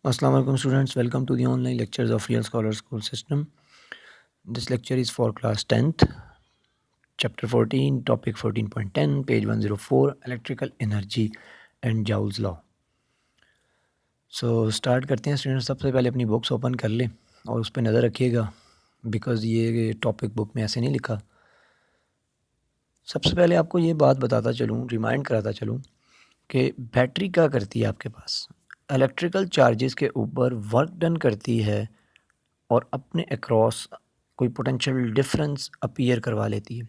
Assalamu alaikum students, welcome to the online lectures of Real Scholar School System. This lecture is for class 10th, chapter 14, topic 14.10, page 104, electrical energy and Joule's law. So start करते हैं students. सबसे पहले अपनी books open कर लें और उस पर नज़र रखिएगा, बिकॉज़ ये टॉपिक बुक में ऐसे नहीं लिखा। सबसे पहले आपको ये बात बताता चलूँ, रिमाइंड कराता चलूँ कि बैटरी क्या करती है आपके पास, इलेक्ट्रिकल चार्जेस के ऊपर वर्क डन करती है और अपने अक्रॉस कोई पोटेंशियल डिफरेंस अपीयर करवा लेती है।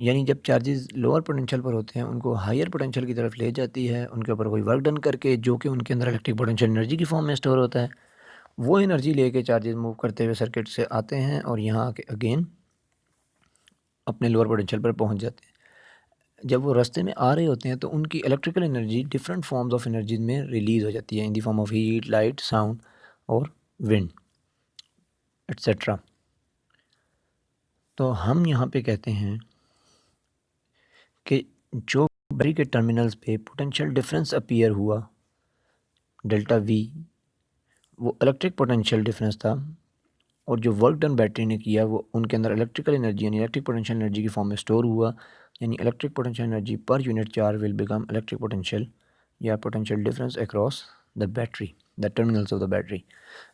यानी जब चार्जेस लोअर पोटेंशियल पर होते हैं उनको हायर पोटेंशियल की तरफ ले जाती है, उनके ऊपर कोई वर्क डन करके, जो कि उनके अंदर इलेक्ट्रिक पोटेंशियल एनर्जी की फॉर्म में स्टोर होता है। वो एनर्जी लेके चार्जेस मूव करते हुए सर्किट से आते हैं और यहाँ आके अगेन अपने लोअर पोटेंशियल पर पहुँच जाते हैं। जब वो रास्ते में आ रहे होते हैं तो उनकी electrical energy different forms of energy में रिलीज़ हो जाती है, in the form of heat, light, sound और विंड एट्सेट्रा। तो हम यहाँ पे कहते हैं कि जो बैटरी के टर्मिनल्स पे पोटेंशियल डिफरेंस अपीयर हुआ डेल्टा वी, वो इलेक्ट्रिक पोटेंशियल डिफरेंस था, और जो वर्क डन बैटरी ने किया वो उनके अंदर इलेक्ट्रिकल एनर्जी यानी इलेक्ट्रिक पोटेंशियल एनर्जी की फॉर्म में स्टोर हुआ। यानी electric potential energy per unit charge will become electric potential या potential difference across the battery, the terminals of the battery.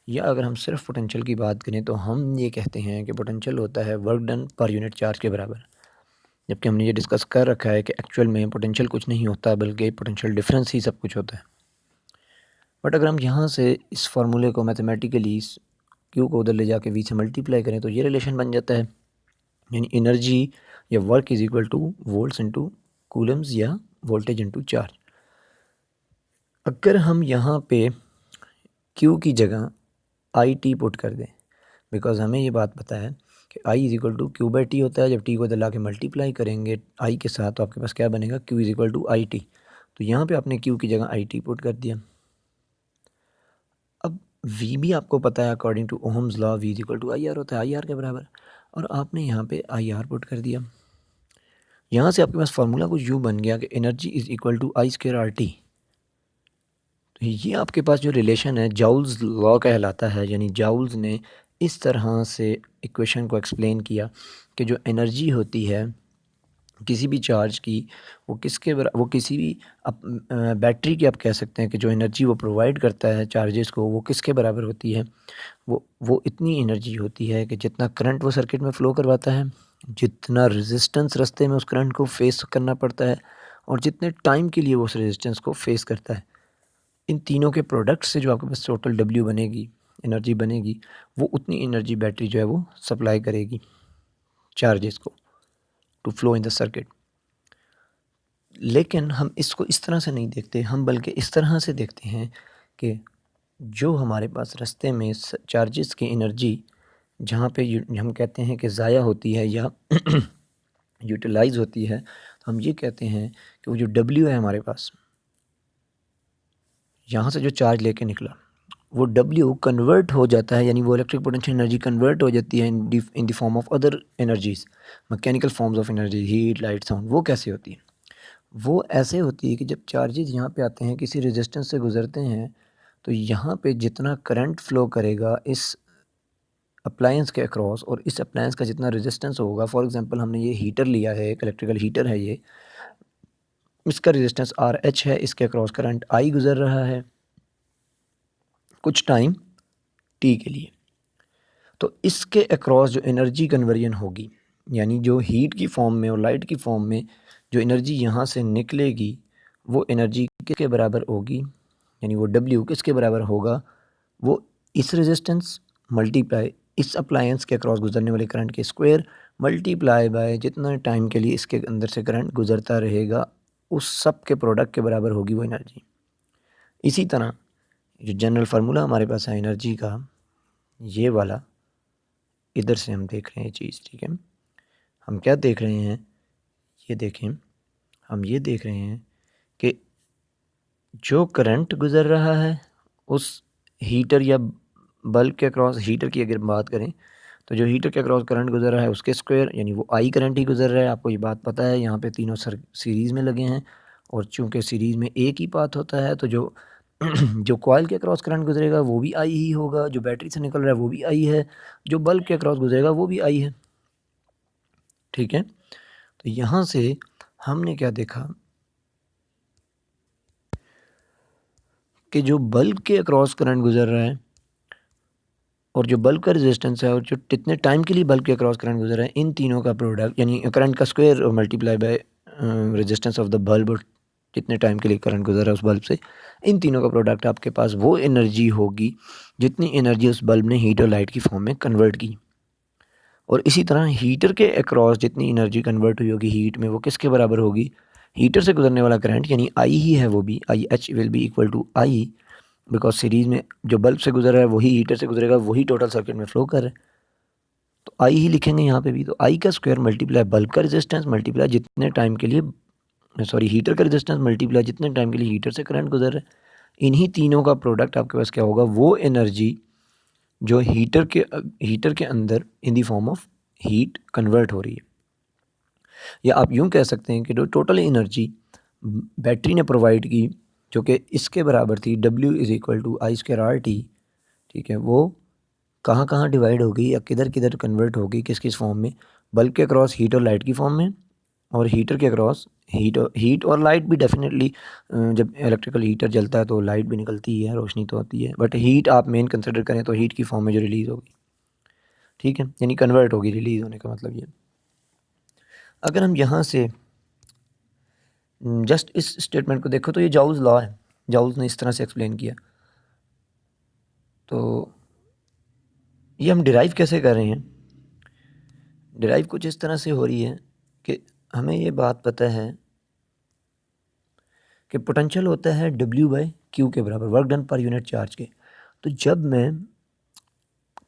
या अगर हम सिर्फ पोटेंशियल की बात करें तो हम ये कहते हैं कि पोटेंशियल होता है वर्क डन पर यूनिट चार्ज के बराबर। जबकि हमने ये डिस्कस कर रखा है कि एक्चुअल में पोटेंशियल कुछ नहीं होता, बल्कि पोटेंशियल डिफरेंस ही सब कुछ होता है। बट अगर हम यहाँ से इस फार्मूले को मैथमेटिकली क्यू को उधर ले जाके वी से मल्टीप्लाई करें तो ये रिलेशन बन जाता है, यानी एनर्जी या work is equal two volts into Coulomb's या वोल्टेज इनटू चार्ज। अगर हम यहाँ पे क्यू की जगह आई टी पुट कर दें, बिकॉज हमें ये बात पता है कि I is equal to Q by T होता है। जब टी को इधर ला के मल्टीप्लाई करेंगे आई के साथ तो आपके पास क्या बनेगा, Q is equal to I T. तो यहाँ पे आपने क्यू की जगह आई टी पुट कर दिया। अब वी भी आपको पता है, according to Ohm's law V is equal to I R होता है, आई आर के बराबर, और आपने यहाँ पे आई आर पुट कर दिया। यहाँ से आपके पास फार्मूला कुछ यूँ बन गया कि energy is equal to I square R T. तो ये आपके पास जो रिलेशन है जाउल्स लॉ कहलाता है। यानी जाउल्स ने इस तरह से इक्वेशन को एक्सप्लेन किया कि जो एनर्जी होती है किसी भी चार्ज की, वो किसी भी बैटरी की आप कह सकते हैं कि जो एनर्जी वो प्रोवाइड करता है चार्जेस को, वो किसके बराबर होती है। वो इतनी एनर्जी होती है कि जितना करंट वो सर्किट में फ़्लो करवाता है, जितना रेजिस्टेंस रास्ते में उस करंट को फेस करना पड़ता है, और जितने टाइम के लिए वो उस रेजिस्टेंस को फेस करता है, इन तीनों के प्रोडक्ट से जो आपके पास टोटल डब्ल्यू बनेगी, एनर्जी बनेगी, वो उतनी एनर्जी बैटरी जो है वो सप्लाई करेगी चार्जेस को to flow in the circuit. लेकिन हम इसको इस तरह से नहीं देखते, हम बल्कि इस तरह से देखते हैं कि जो हमारे पास रास्ते में चार्जेस की एनर्जी जहाँ पे हम कहते हैं कि ज़ाया होती है या यूटिलाइज़ होती है, तो हम ये कहते हैं कि वो जो डब्ल्यू है हमारे पास, यहाँ से जो चार्ज लेके निकला, वो डब्ल्यू कन्वर्ट हो जाता है, यानी वो इलेक्ट्रिक पोटेंशियल एनर्जी कन्वर्ट हो जाती है in the form of other energies, mechanical forms of energy, heat, light, sound. वो कैसे होती है? वो ऐसे होती है कि जब चार्जेस यहाँ पे आते हैं, किसी रेजिस्टेंस से गुजरते हैं, तो यहाँ पे जितना करंट फ्लो करेगा इस अप्लायंस के अक्रॉस, और इस अप्लायंस का जितना रेजिस्टेंस होगा, फॉर एग्जांपल हमने ये हीटर लिया है, एक इलेक्ट्रिकल हीटर है ये, इसका रेजिस्टेंस आर एच है, इसके अक्रॉस करंट आई गुजर रहा है कुछ टाइम टी के लिए। तो इसके अक्रॉस जो एनर्जी कन्वर्जन होगी, यानी जो हीट की फॉर्म में और लाइट की फॉर्म में जो एनर्जी यहाँ से निकलेगी, वो एनर्जी किसके बराबर होगी, यानी वो डब्ल्यू किसके बराबर होगा, वो इस रेजिस्टेंस मल्टीप्लाई इस अप्लायंस के अक्रॉस गुजरने वाले करंट के स्क्वायर मल्टीप्लाई बाय जितना टाइम के लिए इसके अंदर से करंट गुजरता रहेगा, उस सब के प्रोडक्ट के बराबर होगी वो एनर्जी। इसी तरह जो जनरल फार्मूला हमारे पास है एनर्जी का, ये वाला, इधर से हम देख रहे हैं चीज़, ठीक है। हम क्या देख रहे हैं, ये देखें, हम ये देख रहे हैं कि जो करंट गुज़र रहा है उस हीटर या बल्ब के अक्रॉस, हीटर की अगर बात करें तो जो हीटर के अक्रॉस करंट गुज़र रहा है उसके स्क्वायर, यानी वो आई करंट ही गुज़र रहा है। आपको ये बात पता है, यहाँ पे तीनों सीरीज़ में लगे हैं, और चूँकि सीरीज़ में एक ही पाथ होता है, तो जो जो कॉइल के अक्रॉस करंट गुजरेगा वो भी आई ही होगा, जो बैटरी से निकल रहा है वो भी आई है, जो बल्ब के अक्रॉस गुजरेगा वो भी आई है। ठीक है, तो यहाँ से हमने क्या देखा कि जो बल्ब के अक्रॉस करंट गुजर रहा है और जो बल्ब का रेजिस्टेंस है और जो कितने टाइम के लिए बल्ब के अक्रॉस करंट गुजर रहा है, इन तीनों का प्रोडक्ट यानी करंट का square multiply by resistance of the bulb, और कितने टाइम के लिए करंट गुजर रहा है उस बल्ब से, इन तीनों का प्रोडक्ट आपके पास वो एनर्जी होगी जितनी एनर्जी उस बल्ब ने हीट और लाइट की फॉर्म में कन्वर्ट की। और इसी तरह हीटर के अक्रॉस जितनी एनर्जी कन्वर्ट हुई होगी हीट में, वो किसके बराबर होगी? हीटर से गुजरने वाला करंट यानी आई ही है, वो भी I H will be equal to I, because series में जो बल्ब से गुजर रहा है वही हीटर से गुजरेगा, वही टोटल सर्किट में फ्लो कर रहा है, तो आई ही लिखेंगे यहाँ पे भी। तो आई का स्क्वायर मल्टीप्लाई बल्ब का रेजिस्टेंस मल्टीप्लाई जितने टाइम के लिए हीटर का रेजिस्टेंस मल्टीप्लाई जितने टाइम के लिए हीटर से करंट गुजर रहा है, इन्हीं तीनों का प्रोडक्ट आपके पास क्या होगा? वो एनर्जी जो हीटर के अंदर in the form of heat convert हो रही है। या आप यूँ कह सकते हैं कि जो टोटल एनर्जी बैटरी ने प्रोवाइड की, जो कि इसके बराबर थी W is equal to I square R T, ठीक है, वो कहाँ कहाँ डिवाइड होगी या किधर किधर कन्वर्ट होगी, किस किस फॉर्म में? बल्ब के अक्रॉस हीट और लाइट की फॉर्म में, और हीटर के अक्रॉस हीट और लाइट भी डेफिनेटली, जब इलेक्ट्रिकल हीटर जलता है तो लाइट भी निकलती ही है, रोशनी तो आती है, बट हीट आप मेन कंसिडर करें तो हीट की फॉर्म में जो रिलीज़ होगी, ठीक है, यानी कन्वर्ट होगी, रिलीज़ होने का मतलब ये। अगर हम यहाँ से जस्ट इस स्टेटमेंट को देखो तो ये जाउस लॉ है, जाउस ने इस तरह से एक्सप्लेन किया। तो ये हम डिराइव कैसे कर रहे हैं? डिराइव कुछ इस तरह से हो रही है कि हमें ये बात पता है कि पोटेंशियल होता है W/Q के बराबर, वर्क डन पर यूनिट चार्ज के। तो जब मैं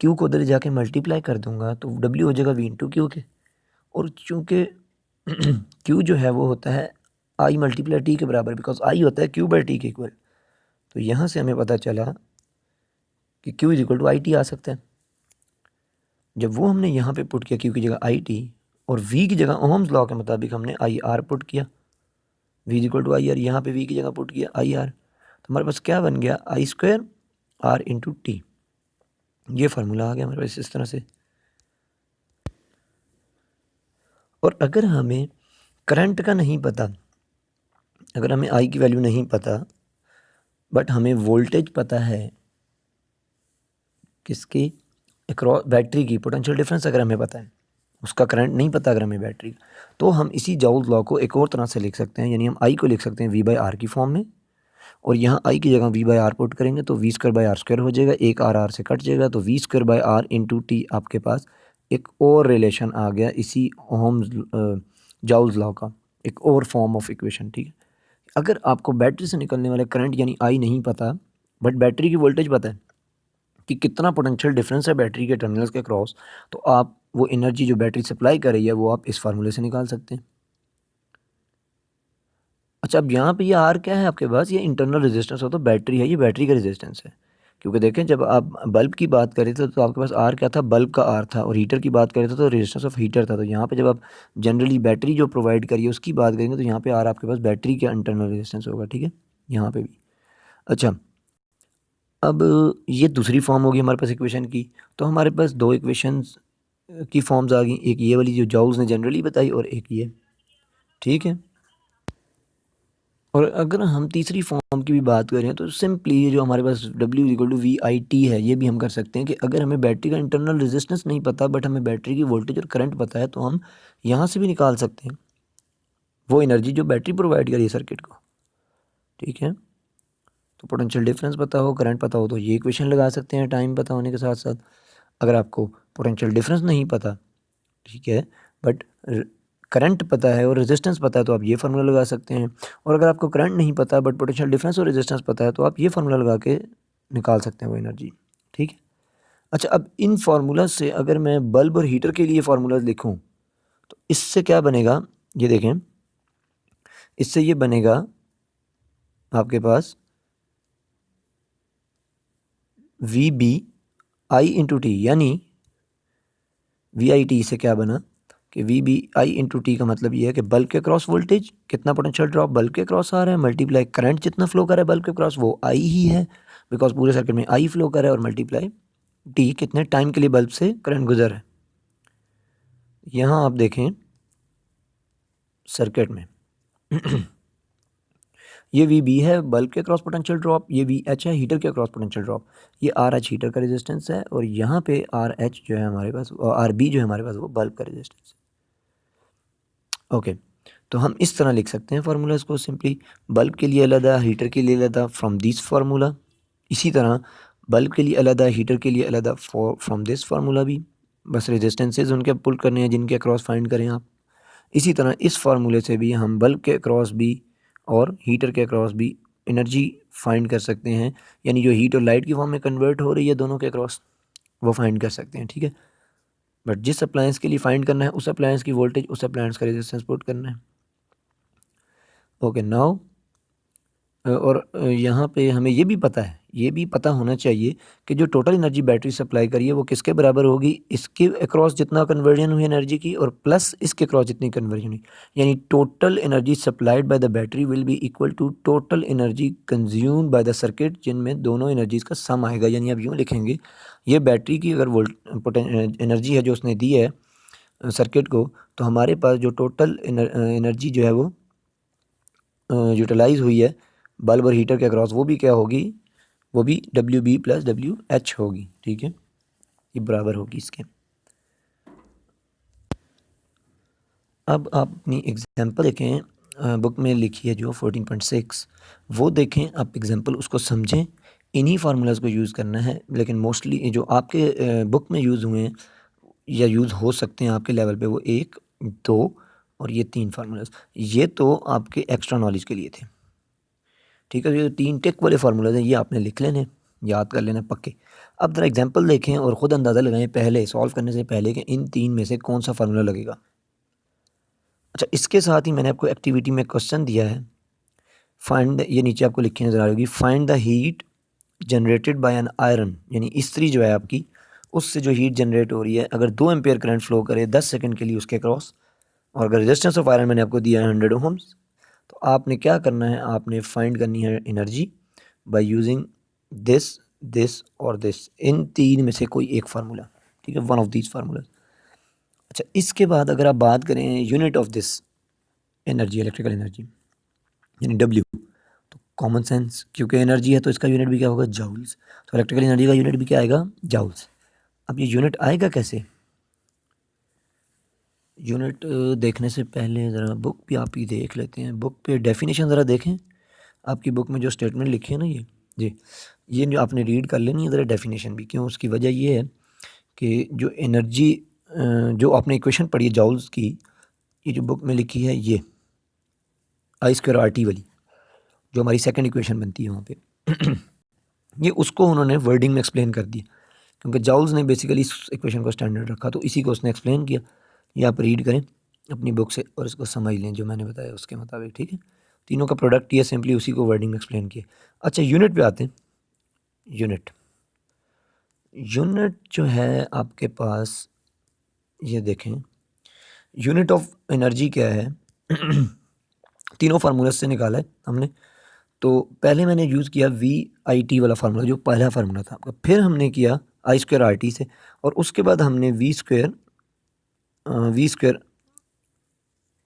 Q को उधर जाके मल्टीप्लाई कर दूंगा तो W हो जाएगा V/Q के, और चूँकि Q जो है वो होता है I मल्टीप्लाई T के बराबर, बिकॉज I होता है Q/T के इक्वल। तो यहाँ से हमें पता चला कि Q is equal to I t आ सकता है। जब वो हमने यहाँ पे पुट किया Q की जगह आई टी, और V की जगह ओम्स लॉ के मुताबिक हमने आई आर पुट किया, V is equal to I R, यहाँ पे V की जगह पुट किया आई आर, तो हमारे पास क्या बन गया? आई स्क्वायर आर इंटू टी। ये फार्मूला आ गया हमारे पास इस तरह से। और अगर हमें करंट का नहीं पता, अगर हमें आई की वैल्यू नहीं पता, बट हमें वोल्टेज पता है किसकी? अक्रॉस बैटरी की, पोटेंशियल डिफरेंस अगर हमें पता है, उसका करंट नहीं पता अगर हमें बैटरी का, तो हम इसी जाउस लॉ को एक और तरह से लिख सकते हैं, यानी हम आई को लिख सकते हैं V/R की फॉर्म में, और यहाँ आई की जगह V/R पुट करेंगे तो V²/R² हो जाएगा, एक आर आर से कट जाएगा, तो V²/R इंटू टी आपके पास एक और रिलेशन आ गया इसी ओम्स जाउस लॉ का, एक और फॉर्म ऑफ इक्वेशन, ठीक है। अगर आपको बैटरी से निकलने वाले करंट यानी आई नहीं पता, बट बैटरी की वोल्टेज पता है कि कितना पोटेंशियल डिफरेंस है बैटरी के टर्मिनल्स के क्रॉस, तो आप वो एनर्जी जो बैटरी सप्लाई कर रही है वो आप इस फार्मूले से निकाल सकते हैं। अच्छा, अब यहाँ पे ये आर क्या है आपके पास? ये इंटरनल रेजिस्टेंस हो, तो बैटरी है, ये बैटरी का रेजिस्टेंस है। क्योंकि देखें जब आप बल्ब की बात कर रहे थे तो आपके पास आर क्या था? बल्ब का आर था। और हीटर की बात कर रहे थे तो रेजिस्टेंस ऑफ हीटर था। तो यहाँ पे जब आप जनरली बैटरी जो प्रोवाइड करिए उसकी बात करेंगे तो यहाँ पे आर आपके पास बैटरी का इंटरनल रेजिस्टेंस होगा, ठीक है, यहाँ पे भी। अच्छा, अब ये दूसरी फॉर्म होगी हमारे पास इक्वेशन की। तो हमारे पास दो इक्वेशंस की फॉर्म्स आ गई, एक ये वाली जो जॉल्स ने जनरली बताई और एक ये, ठीक है। और अगर हम तीसरी फॉर्म की भी बात करें तो सिंपली ये जो हमारे पास W=VIT है, ये भी हम कर सकते हैं कि अगर हमें बैटरी का इंटरनल रेजिस्टेंस नहीं पता बट हमें बैटरी की वोल्टेज और करंट पता है, तो हम यहाँ से भी निकाल सकते हैं वो एनर्जी जो बैटरी प्रोवाइड करी है सर्किट को, ठीक है। तो पोटेंशियल डिफरेंस पता हो, करंट पता हो, तो ये इक्वेशन लगा सकते हैं टाइम पता होने के साथ साथ। अगर आपको पोटेंशियल डिफरेंस नहीं पता, ठीक है, बट करंट पता है और रेजिस्टेंस पता है, तो आप ये फार्मूला लगा सकते हैं। और अगर आपको करंट नहीं पता बट पोटेंशियल डिफरेंस और रेजिस्टेंस पता है, तो आप ये फार्मूला लगा के निकाल सकते हैं वो एनर्जी, ठीक है। अच्छा, अब इन फार्मूला से अगर मैं बल्ब और हीटर के लिए फार्मूला लिखूं तो इससे क्या बनेगा? ये देखें, इससे ये बनेगा आपके पास VBI इंटू टी, यानी VIT से क्या बना? कि V B I into T का मतलब ये है कि बल्ब के क्रॉस वोल्टेज कितना पोटेंशियल ड्रॉप बल्ब के क्रॉस आ रहा है, मल्टीप्लाई करंट जितना फ्लो कर रहा है बल्ब के क्रॉस वो आई ही है, बिकॉज पूरे सर्किट में आई फ्लो कर रहा है, और मल्टीप्लाई टी कितने टाइम के लिए बल्ब से करंट गुजर है। यहाँ आप देखें सर्किट में ये वी बी है बल्ब के क्रॉस पोटेंशियल ड्रॉप, ये वी एच है हीटर के क्रॉस पोटेंशियल ड्रॉप, ये आर एच हीटर का रेजिस्टेंस है, और यहाँ पे आर एच जो है हमारे पास, आर बी जो है हमारे पास वो बल्ब का रेजिस्टेंस है। ओके, तो हम इस तरह लिख सकते हैं फार्मूलाज को सिंपली, बल्ब के लिए अलग, हीटर के लिए अलग, फ्रॉम दिस फार्मूला। इसी तरह बल्ब के लिए अलग, हीटर के लिए अलग फ्रॉम दिस फार्मूला भी, बस रेजिस्टेंसेज उनके पुल करने हैं जिनके क्रॉस फाइंड करें आप। इसी तरह इस फार्मूले से भी हम बल्ब के क्रॉस भी और हीटर के क्रॉस भी एनर्जी फाइंड कर सकते हैं, यानी जो हीट और लाइट की फॉर्म में कन्वर्ट हो रही है दोनों के क्रॉस, वो फाइंड कर सकते हैं। ठीक है, बट जिस अप्लायंस के लिए फाइंड करना है उस अप्लायंस की वोल्टेज, उस अप्लायंस का रेजिस्टेंस पुट करना है। ओके नाउ, और यहाँ पे हमें ये भी पता है, ये भी पता होना चाहिए कि जो टोटल एनर्जी बैटरी सप्लाई करी है वो किसके बराबर होगी, इसके अक्रॉस जितना कन्वर्जन हुई एनर्जी की और प्लस इसके अक्रॉस जितनी कन्वर्जन हुई, यानी total energy supplied by the battery will be equal to total energy consumed by the circuit, जिनमें दोनों एनर्जीज का सम आएगा। यानी आप यूँ लिखेंगे, ये बैटरी की अगर वोल्ट एनर्जी है जो उसने दी है सर्किट को, तो हमारे पास जो टोटल एनर्जी जो है वो यूटिलाइज हुई है बल्ब और हीटर के अक्रॉस, वो भी क्या होगी, वो भी W B plus W H होगी। ठीक है, ये बराबर होगी इसके। अब आप अपनी एग्जांपल देखें, बुक में लिखी है जो 14.6, वो देखें आप एग्जांपल, उसको समझें। इन्हीं फार्मूलाज को यूज़ करना है, लेकिन मोस्टली जो आपके बुक में यूज़ हुए हैं या यूज़ हो सकते हैं आपके लेवल पे, वो 1, 2 और ये 3 फार्मूलाज, ये तो आपके एक्स्ट्रा नॉलेज के लिए थे। ठीक है, ये 3 टिक वाले फार्मूलाज हैं, ये आपने लिख लेने, याद कर लेना पक्के। अब ज़रा एग्जांपल देखें और ख़ुद अंदाज़ा लगाएं पहले सॉल्व करने से पहले कि इन 3 में से कौन सा फार्मूला लगेगा। अच्छा, इसके साथ ही मैंने आपको एक्टिविटी में क्वेश्चन दिया है, फाइंड, ये नीचे आपको लिखी नज़र आ रही होगी, find the heat generated by an iron, यानी इस्त्री जो है आपकी, उससे जो हीट जनरेट हो रही है, अगर 2 एम्पेयर करंट फ्लो करे 10 सेकंड के लिए उसके क्रॉस, और अगर रेजिस्टेंस ऑफ आयरन मैंने आपको दिया है 100 ओहम्स, तो आपने क्या करना है, आपने फाइंड करनी है energy by using this, this और दिस, इन 3 में से कोई एक फार्मूला। ठीक है, वन ऑफ दीज फार्मूला। अच्छा, इसके बाद अगर आप बात करें unit of this energy, electrical energy यानी डब्ल्यू, तो कॉमन सेंस, क्योंकि एनर्जी है तो इसका यूनिट भी क्या होगा, जाउल्स, तो इलेक्ट्रिकल एनर्जी का यूनिट भी क्या आएगा, जाउल्स। अब ये यूनिट आएगा कैसे, यूनिट देखने से पहले ज़रा बुक भी आप ही देख लेते हैं, बुक पे डेफिनेशन ज़रा देखें, आपकी बुक में जो स्टेटमेंट लिखी है ना ये, जी, ये जो आपने रीड कर लेनी है ज़रा डेफिनेशन भी, क्यों, उसकी वजह ये है कि जो एनर्जी जो आपने इक्वेशन पढ़ी है जाउल्स की, ये जो बुक में लिखी है ये आई स्क्वायर आर टी वाली, जो हमारी सेकंड इक्वेशन बनती है वहाँ पे ये उसको उन्होंने वर्डिंग में एक्सप्लेन कर दिया, क्योंकि जाउल्स ने बेसिकली इस इक्वेशन को स्टैंडर्ड रखा, तो इसी को उसने एक्सप्लेन किया। ये आप रीड करें अपनी बुक से और इसको समझ लें जो मैंने बताया उसके मुताबिक। ठीक है, तीनों का प्रोडक्ट ये सिंपली उसी को वर्डिंग में एक्सप्लेन किया। अच्छा, यूनिट पे आते हैं। यूनिट, यूनिट जो है आपके पास, ये देखें, यूनिट ऑफ एनर्जी क्या है तीनों फार्मूला से निकाला है हमने। तो पहले मैंने यूज़ किया वी आई टी वाला फार्मूला, जो पहला फार्मूला था आपका, फिर हमने किया आई स्क्वायर आर टी से, और उसके बाद हमने V square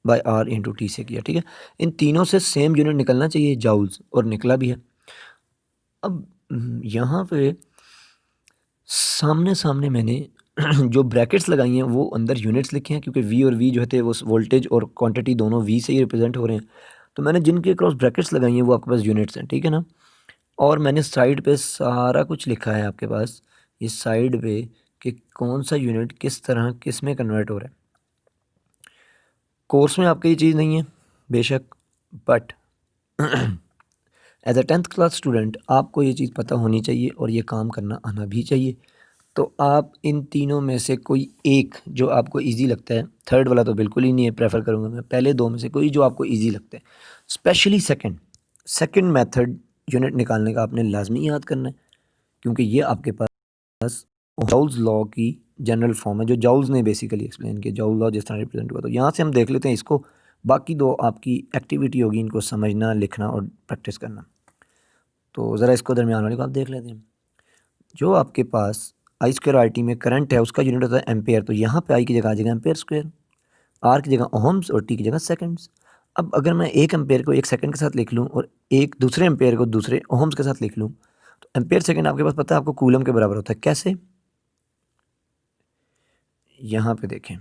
by R into T से किया। ठीक है, इन तीनों से सेम यूनिट निकलना चाहिए जाउल्स, और निकला भी है। अब यहाँ पे सामने सामने मैंने जो ब्रैकेट्स लगाई हैं वो अंदर यूनिट्स लिखे हैं, क्योंकि वी और वी जो थे वो वोल्टेज और क्वांटिटी दोनों वी से ही रिप्रेजेंट हो रहे हैं, तो मैंने जिनके क्रॉस ब्रैकेट्स लगाई हैं वो आपके पास यूनिट्स हैं। ठीक है ना, और मैंने साइड पे सारा कुछ लिखा है आपके पास, ये साइड पे कि कौन सा यूनिट किस तरह किस में कन्वर्ट हो रहा है। कोर्स में आपके ये चीज़ नहीं है बेशक, but as a 10th class student आपको ये चीज़ पता होनी चाहिए और ये काम करना आना भी चाहिए। तो आप इन तीनों में से कोई एक जो आपको इजी लगता है, थर्ड वाला तो बिल्कुल ही नहीं है, प्रेफर करूँगा मैं, पहले 2 में से कोई जो आपको इजी लगता है, स्पेशली सेकंड मेथड यूनिट निकालने का आपने लाजमी याद करना है, क्योंकि ये आपके पास जाउल्स लॉ की जनरल फॉर्म है, जो जाउल्स ने बेसिकली एक्सप्लेन किया, जाउल लॉ जिस तरह रिप्रेजेंट हुआ। तो यहाँ से हम देख लेते हैं इसको। बाकी दो आपकी एक्टिविटी होगी, इनको समझना, लिखना और प्रैक्टिस करना। तो ज़रा इसको दरमियान वाले को आप देख लेते हैं। जो आपके पास आई स्क्वायर आर टी में करंट है, उसका यूनिट होता है एम्पेयर। तो यहाँ पे आई की जगह आ जाएगा एम्पेयर स्क्वायर, आर की जगह ओहम्स और टी की जगह सेकंड्स। अब अगर मैं एक एम्पेयर को एक सेकंड के साथ लिख लूँ और एक दूसरे एम्पेयर को दूसरे ओहम्स के साथ लिख लूँ, तो एम्पेयर सेकंड आपके पास पता है आपको कूलम के बराबर होता है। कैसे? यहाँ पे देखें,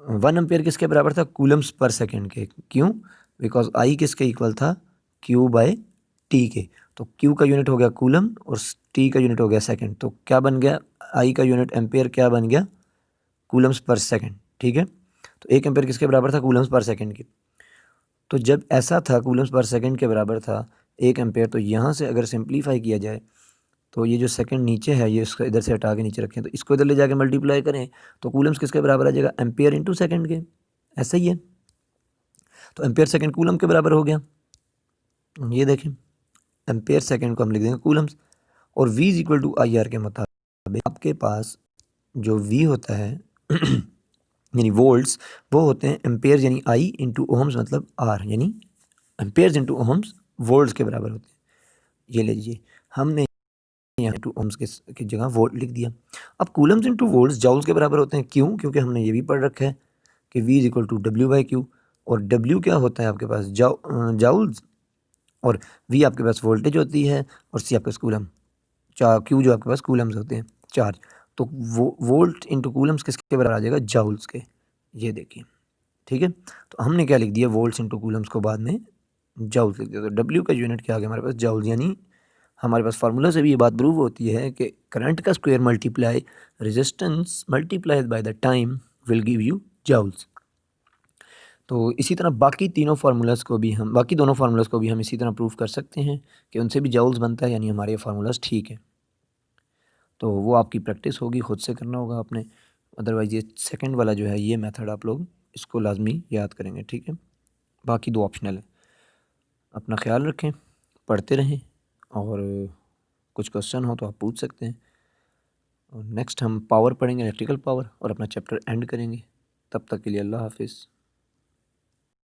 1 एम्पेयर किसके बराबर था? कूलम्स पर सेकंड के। क्यों? बिकॉज आई किसके इक्वल था? क्यू बाय टी के। तो क्यू का यूनिट हो गया कूलम और टी का यूनिट हो गया सेकंड। तो क्या बन गया? आई का यूनिट एम्पेयर क्या बन गया? कूलम्स पर सेकंड। ठीक है, तो एक एम्पेयर किसके बराबर था? कूलम्स पर सेकंड के। तो जब ऐसा था, कूलम्स पर सेकंड के बराबर था एक एम्पेयर, तो यहाँ से अगर सिंप्लीफाई किया जाए तो ये जो सेकंड नीचे है, ये इसको इधर से हटा के नीचे रखें, तो इसको इधर ले जाके मल्टीप्लाई करें तो कूलम्स किसके बराबर आ जाएगा? एम्पेयर इंटू सेकंड के। ऐसा ही है, तो एम्पेयर सेकंड कूलम के बराबर हो गया। ये देखें, एम्पेयर सेकंड को हम लिख देंगे कूलम्स, और v is equal to I R के मुताबिक आपके पास जो v होता है यानी वोल्ट्स, वो होते हैं एम्पेयर यानी आई इंटू ओहम्स मतलब आर, यानी एम्पेयर्स इंटू ओहम्स वोल्ट्स के बराबर होते हैं। ये ले लीजिए, हमने यहाँ टू ओम्स की जगह वोल्ट लिख दिया। अब कूलम्स इंटू वोल्ट्स जाउल्स के बराबर होते हैं। क्यों? क्योंकि हमने ये भी पढ़ रखा है कि v is equal to W by Q, और w क्या होता है आपके पास? जाउल्स, और v आपके पास वोल्टेज होती है, और c आपके पास कूलम, क्यू जो आपके पास कूलम्स होते हैं, चार्ज। तो वो वोल्ट इंटू कूलम्स किसके बराबर आ जाएगा? जाउल्स के। ये देखिए, ठीक है। तो हमने क्या लिख दिया? वोल्ट्स इंटू कूलम्स को बाद में जाउल्स लिख दिया। तो डब्ल्यू का यूनिट क्या आ गया हमारे पास? जाउल्स। यानी हमारे पास फार्मूला से भी ये बात प्रूव होती है कि करंट का square multiply resistance multiplied by the time will give you joules. तो इसी तरह बाकी दोनों फार्मूलाज को भी हम इसी तरह प्रूव कर सकते हैं कि उनसे भी जाउल्स बनता है, यानी हमारे ये फार्मूलाज ठीक है। तो वो आपकी प्रैक्टिस होगी, ख़ुद से करना होगा आपने। अदरवाइज़ ये सेकंड वाला जो है, ये मेथड आप लोग इसको लाजमी याद करेंगे, ठीक है। बाकी दो ऑप्शनल है। अपना ख्याल रखें, पढ़ते रहें, और कुछ क्वेश्चन हो तो आप पूछ सकते हैं। और नेक्स्ट हम पावर पढ़ेंगे, इलेक्ट्रिकल पावर, और अपना चैप्टर एंड करेंगे। तब तक के लिए अल्लाह हाफिज़।